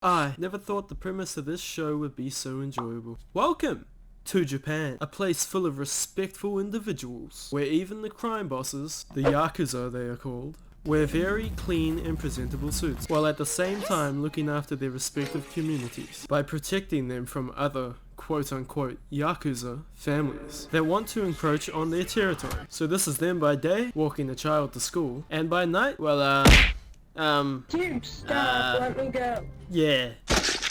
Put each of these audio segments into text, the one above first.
I never thought the premise of this show would be so enjoyable. Welcome to Japan, a place full of respectful individuals, where even the crime bosses, the yakuza they are called, wear very clean and presentable suits, while at the same time looking after their respective communities by protecting them from other quote-unquote yakuza families that want to encroach on their territory. So this is them by day, walking a child to school, and by night, well, Dude, stop, let me go. yeah,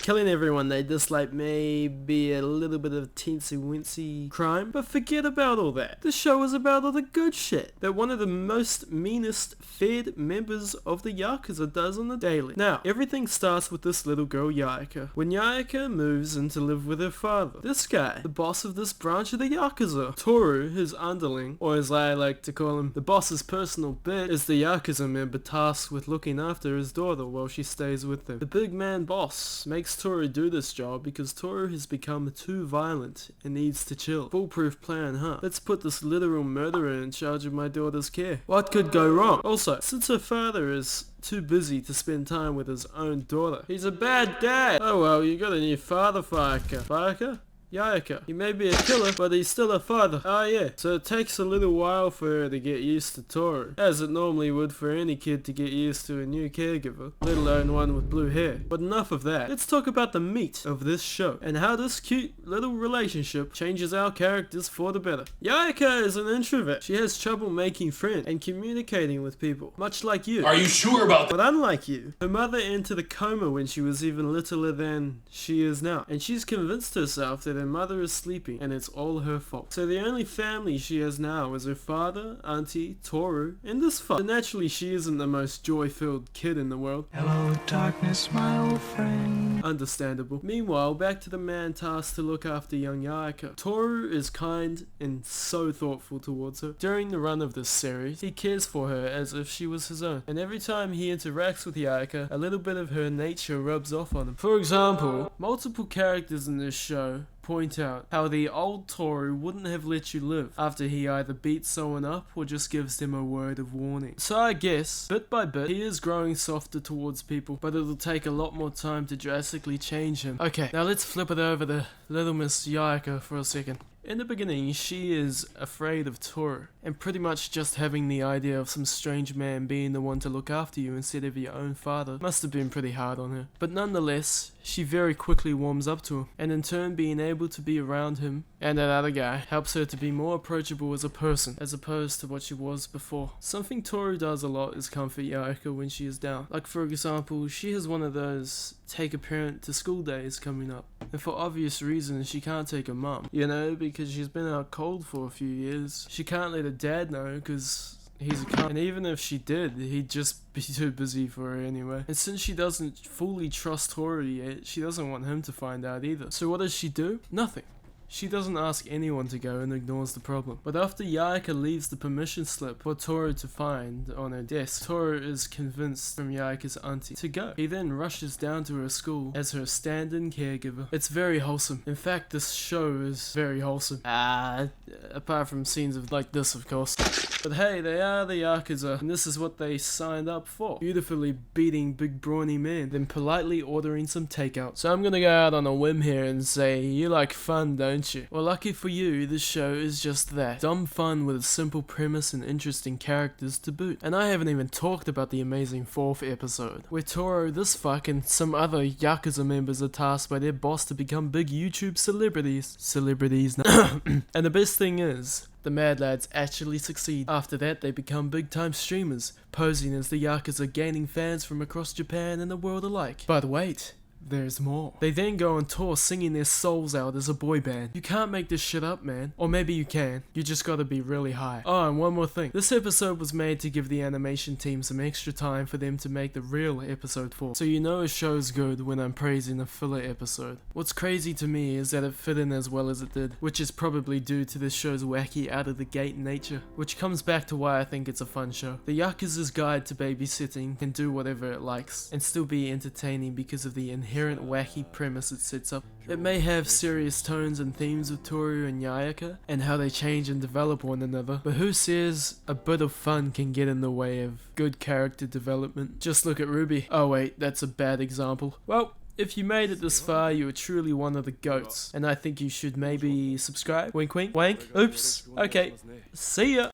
killing everyone they dislike may be a little bit of teensy-wincy crime, but forget about all that. The show is about all the good shit that one of the most meanest fed members of the Yakuza does on the daily. Now, everything starts with this little girl Hyouka. When Hyouka moves in to live with her father, this guy, the boss of this branch of the Yakuza, Toru, his underling, or as I like to call him, the boss's personal bit, is the Yakuza member tasked with looking after his daughter while she stays with him. The big man boss makes Toru do this job because Toru has become too violent and needs to chill. Foolproof plan, huh? Let's put this literal murderer in charge of my daughter's care. What could go wrong? Also, since her father is too busy to spend time with his own daughter, he's a bad dad. Oh well, you got a new father, Hyouka. Hyouka. He may be a killer, but he's still a father. Oh yeah, so it takes a little while for her to get used to Toru, as it normally would for any kid to get used to a new caregiver, let alone one with blue hair. But enough of that. Let's talk about the meat of this show, and how this cute little relationship changes our characters for the better. Hyouka is an introvert. She has trouble making friends and communicating with people, much like you. Are you sure about that? But unlike you, her mother entered a coma when she was even littler than she is now, and she's convinced herself that her mother is sleeping and it's all her fault. So the only family she has now is her father, auntie, Toru, and this fuck. So naturally she isn't the most joy-filled kid in the world. Hello darkness, my old friend. Understandable. Meanwhile, back to the man tasked to look after young Hyouka. Toru is kind and so thoughtful towards her. During the run of this series, he cares for her as if she was his own. And every time he interacts with Hyouka, a little bit of her nature rubs off on him. For example, multiple characters in this show point out how the old Toru wouldn't have let you live after he either beats someone up or just gives them a word of warning. So I guess, bit by bit, he is growing softer towards people, but it'll take a lot more time to drastically change him. Okay, now let's flip it over to little Miss Hyouka for a second. In the beginning, she is afraid of Toru, and pretty much just having the idea of some strange man being the one to look after you instead of your own father must have been pretty hard on her. But nonetheless, she very quickly warms up to him, and in turn being able to be around him and that other guy helps her to be more approachable as a person, as opposed to what she was before. Something Toru does a lot is comfort Hyouka when she is down. Like for example, she has one of those take a parent to school days coming up, and for obvious reasons she can't take her mum, you know, because she's been out cold for a few years. She can't let her dad know because he's a cunt, and even if she did, he'd just be too busy for her anyway. And since she doesn't fully trust Toru yet, she doesn't want him to find out either. So what does she do? Nothing. She doesn't ask anyone to go and ignores the problem. But after Hyouka leaves the permission slip for Toru to find on her desk, Toru is convinced from Hyouka's auntie to go. He then rushes down to her school as her stand-in caregiver. It's very wholesome. In fact, this show is very wholesome. Apart from scenes of like this, of course. But hey, they are the Yakuza, and this is what they signed up for. Beautifully beating big brawny men, then politely ordering some takeout. So I'm gonna go out on a whim here and say, you like fun, don't you? Well, lucky for you, this show is just that. Dumb fun with a simple premise and interesting characters to boot. And I haven't even talked about the amazing 4th episode, where Toru, this fuck, and some other Yakuza members are tasked by their boss to become big YouTube celebrities. And the best thing is, the Mad Lads actually succeed. After that, they become big-time streamers, posing as the Yakuza, gaining fans from across Japan and the world alike. But wait, there's more. They then go on tour singing their souls out as a boy band. You can't make this shit up, man. Or maybe you can. You just gotta be really high. Oh, and one more thing. This episode was made to give the animation team some extra time for them to make the real episode 4. So you know a show's good when I'm praising a filler episode. What's crazy to me is that it fit in as well as it did, which is probably due to this show's wacky out-of-the-gate nature, which comes back to why I think it's a fun show. The Yakuza's Guide to Babysitting can do whatever it likes, and still be entertaining because of the inherent wacky premise it sets up. It may have serious tones and themes of Toru and Hyouka, and how they change and develop one another, but who says a bit of fun can get in the way of good character development? Just look at Ruby. Oh wait, that's a bad example. Well, If you made it this far, you are truly one of the goats, and I think you should maybe subscribe. Wink wink, wank. Oops. Okay, see ya.